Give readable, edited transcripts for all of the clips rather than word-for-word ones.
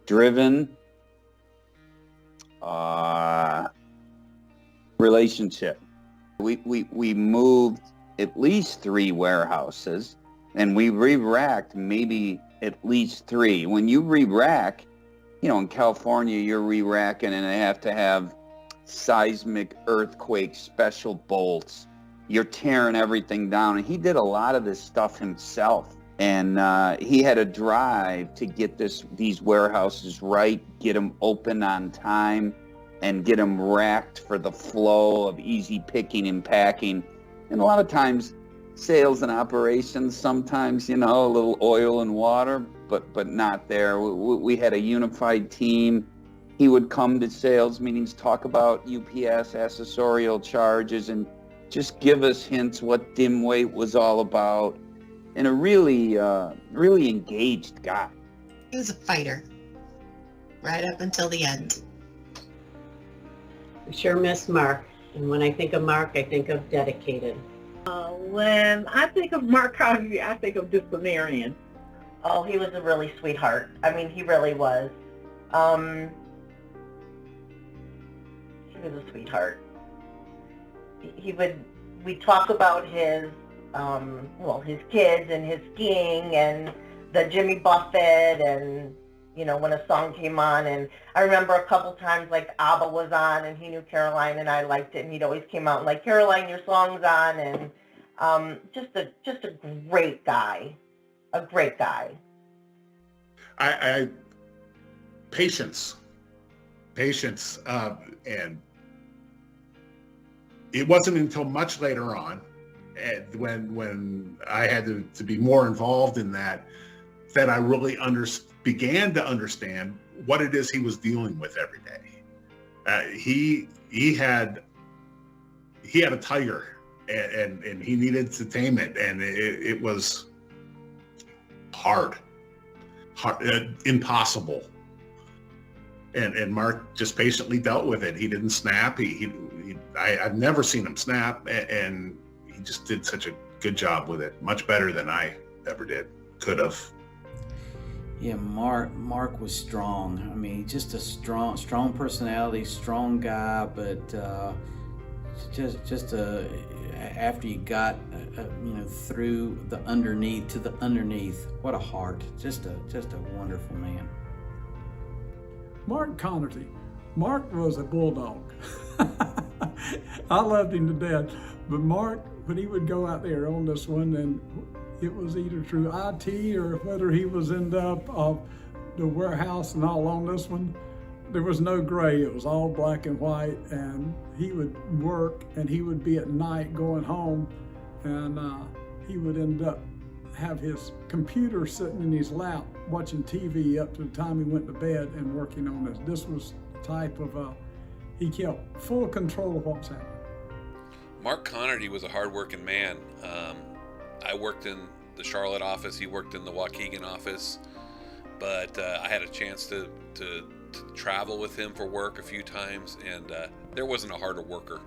driven, relationship. We moved at least 3 warehouses, and we re-racked maybe at least 3. When you re-rack, in California, you're re-racking and they have to have seismic earthquake special bolts. You're tearing everything down. And he did a lot of this stuff himself. And he had a drive to get these warehouses right, get them open on time, and get them racked for the flow of easy picking and packing. And a lot of times, sales and operations, sometimes, a little oil and water, but not there. We had a unified team. He would come to sales meetings, talk about UPS accessorial charges, and just give us hints what dim weight was all about. And a really engaged guy. He was a fighter, right up until the end. I sure miss Mark. And when I think of Mark, I think of dedicated. When I think of Mark Conerty, I think of disciplinarian. Oh, he was a really sweetheart. I mean, he really was. He was a sweetheart. We'd talk about his kids and his skiing and the Jimmy Buffett and, when a song came on. And I remember a couple times, like, ABBA was on and he knew Caroline and I liked it. And he'd always came out and like, Caroline, your song's on. And just a great guy. A great guy. Patience, and it wasn't until much later on, when I had to be more involved in that I really began to understand what it is he was dealing with every day. He had a tiger, and he needed to tame it, and it was hard, impossible. And Mark just patiently dealt with it. He didn't snap. I've never seen him snap, and he just did such a good job with it, much better than I ever could have. Yeah, Mark was strong. I mean, just a strong personality, strong guy, but after you got through the underneath, what a heart! Just a wonderful man. Mark Conerty. Mark was a bulldog. I loved him to death. But Mark, when he would go out there on this one, and it was either through IT or whether he was in the warehouse and all on this one, there was no gray. It was all black and white. And he would work, and he would be at night going home, and he would end up have his computer sitting in his lap watching TV up to the time he went to bed and working on this. This was the type of, he kept full control of what was happening. Mark Conerty was a hard-working man. I worked in the Charlotte office, he worked in the Waukegan office, but I had a chance to travel with him for work a few times, and there wasn't a harder worker.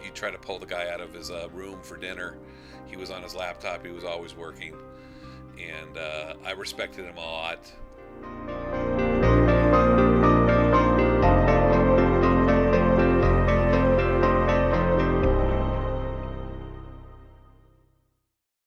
You try to pull the guy out of his room for dinner, he was on his laptop, he was always working, and I respected him a lot.